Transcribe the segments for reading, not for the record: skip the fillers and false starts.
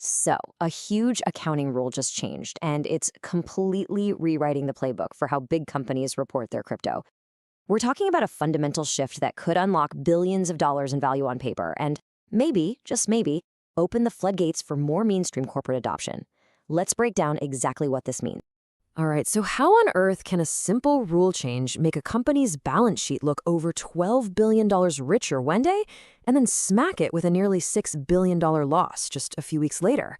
So, a huge accounting rule just changed, and it's completely rewriting the playbook for how big companies report their crypto. We're talking about a fundamental shift that could unlock billions of dollars in value on paper and maybe, just maybe, open the floodgates for more mainstream corporate adoption. Let's break down exactly what this means. All right, so how on earth can a simple rule change make a company's balance sheet look over $12 billion richer one day and then smack it with a nearly $6 billion loss just a few weeks later?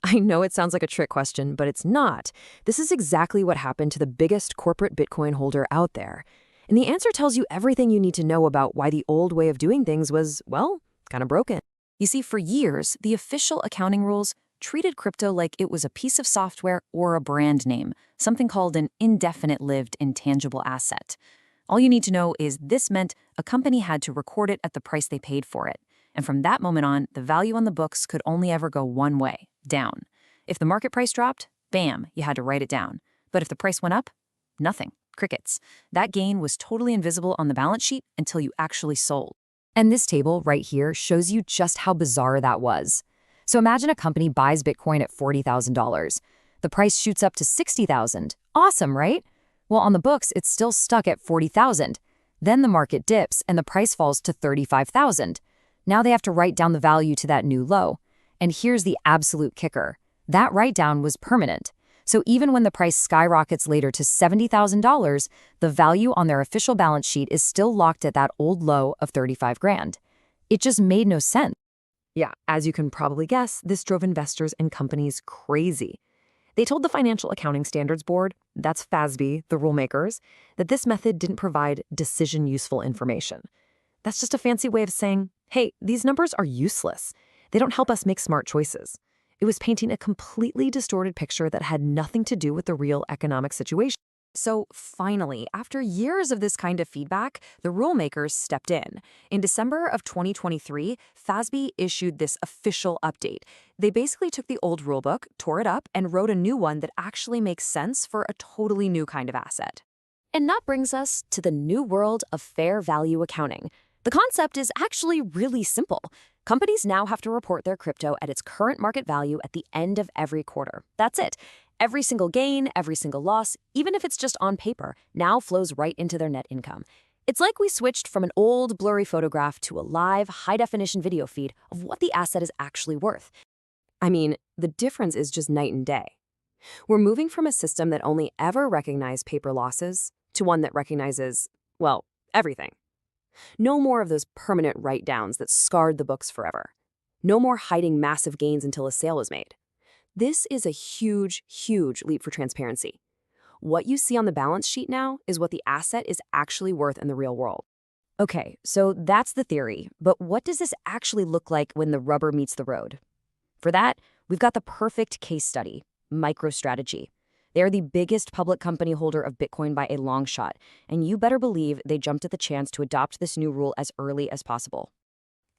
I know it sounds like a trick question, but it's not. This is exactly what happened to the biggest corporate Bitcoin holder out there. And the answer tells you everything you need to know about why the old way of doing things was, well, kind of broken. You see, for years, the official accounting rules treated crypto like it was a piece of software or a brand name, something called an indefinite-lived intangible asset. All you need to know is this meant a company had to record it at the price they paid for it. And from that moment on, the value on the books could only ever go one way, down. If the market price dropped, bam, you had to write it down. But if the price went up, nothing, crickets. That gain was totally invisible on the balance sheet until you actually sold. And this table right here shows you just how bizarre that was. So imagine a company buys Bitcoin at $40,000. The price shoots up to $60,000. Awesome, right? Well, on the books, it's still stuck at $40,000. Then the market dips and the price falls to $35,000. Now they have to write down the value to that new low. And here's the absolute kicker. That write-down was permanent. So even when the price skyrockets later to $70,000, the value on their official balance sheet is still locked at that old low of 35 grand. It just made no sense. Yeah, as you can probably guess, this drove investors and companies crazy. They told the Financial Accounting Standards Board, that's FASB, the rulemakers, that this method didn't provide decision-useful information. That's just a fancy way of saying, hey, these numbers are useless. They don't help us make smart choices. It was painting a completely distorted picture that had nothing to do with the real economic situation. So finally, after years of this kind of feedback, the rulemakers stepped in. In December of 2023, FASB issued this official update. They basically took the old rulebook, tore it up, and wrote a new one that actually makes sense for a totally new kind of asset. And that brings us to the new world of fair value accounting. The concept is actually really simple. Companies now have to report their crypto at its current market value at the end of every quarter. That's it. Every single gain, every single loss, even if it's just on paper, now flows right into their net income. It's like we switched from an old, blurry photograph to a live, high-definition video feed of what the asset is actually worth. I mean, the difference is just night and day. We're moving from a system that only ever recognized paper losses to one that recognizes, well, everything. No more of those permanent write-downs that scarred the books forever. No more hiding massive gains until a sale is made. This is a huge, huge leap for transparency. What you see on the balance sheet now is what the asset is actually worth in the real world. Okay, so that's the theory, but what does this actually look like when the rubber meets the road? For that, we've got the perfect case study, MicroStrategy. They are the biggest public company holder of Bitcoin by a long shot, and you better believe they jumped at the chance to adopt this new rule as early as possible.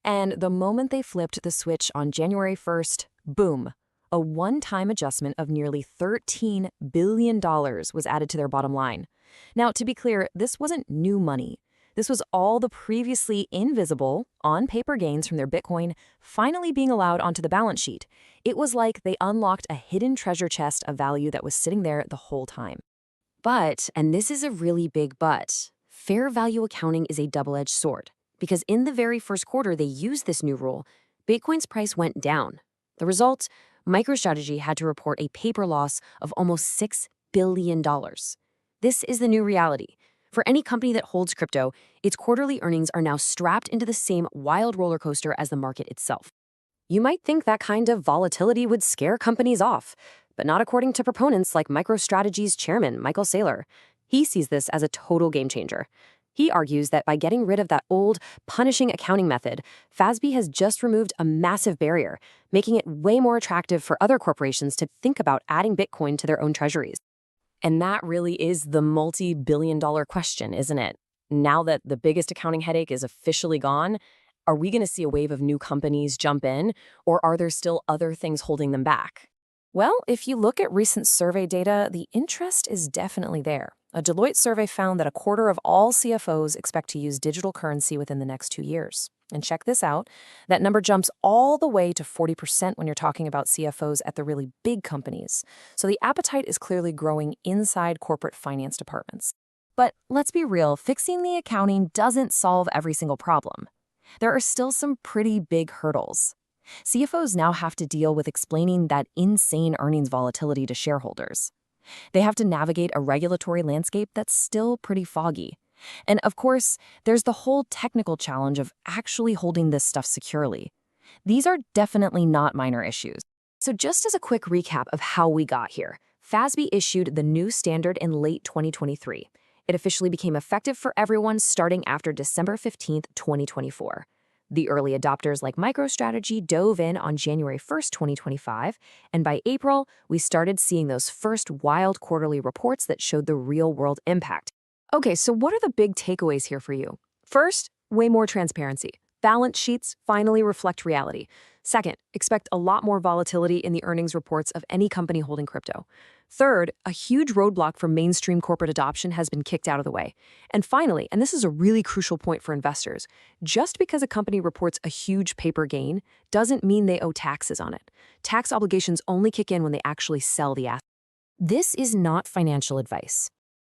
And the moment they flipped the switch on January 1st, boom, a one-time adjustment of nearly $13 billion was added to their bottom line. Now, to be clear, this wasn't new money. This was all the previously invisible, on-paper gains from their Bitcoin finally being allowed onto the balance sheet. It was like they unlocked a hidden treasure chest of value that was sitting there the whole time. But, and this is a really big but, fair value accounting is a double-edged sword. Because in the very first quarter they used this new rule, Bitcoin's price went down. The result? MicroStrategy had to report a paper loss of almost $6 billion. This is the new reality. For any company that holds crypto, its quarterly earnings are now strapped into the same wild roller coaster as the market itself. You might think that kind of volatility would scare companies off, but not according to proponents like MicroStrategy's chairman, Michael Saylor. He sees this as a total game changer. He argues that by getting rid of that old, punishing accounting method, FASB has just removed a massive barrier, making it way more attractive for other corporations to think about adding Bitcoin to their own treasuries. And that really is the multi-billion-dollar question, isn't it? Now that the biggest accounting headache is officially gone, are we going to see a wave of new companies jump in, or are there still other things holding them back? Well, if you look at recent survey data, the interest is definitely there. A Deloitte survey found that a quarter of all CFOs expect to use digital currency within the next 2 years. And check this out, that number jumps all the way to 40% when you're talking about CFOs at the really big companies. So the appetite is clearly growing inside corporate finance departments. But let's be real, fixing the accounting doesn't solve every single problem. There are still some pretty big hurdles. CFOs now have to deal with explaining that insane earnings volatility to shareholders. They have to navigate a regulatory landscape that's still pretty foggy. And of course, there's the whole technical challenge of actually holding this stuff securely. These are definitely not minor issues. So just as a quick recap of how we got here, FASB issued the new standard in late 2023. It officially became effective for everyone starting after December 15th, 2024. The early adopters like MicroStrategy dove in on January 1st, 2025, and by April, we started seeing those first wild quarterly reports that showed the real-world impact. Okay, so what are the big takeaways here for you? First, way more transparency. Balance sheets finally reflect reality. Second, expect a lot more volatility in the earnings reports of any company holding crypto. Third, a huge roadblock for mainstream corporate adoption has been kicked out of the way. And finally, and this is a really crucial point for investors, just because a company reports a huge paper gain doesn't mean they owe taxes on it. Tax obligations only kick in when they actually sell the asset. This is not financial advice.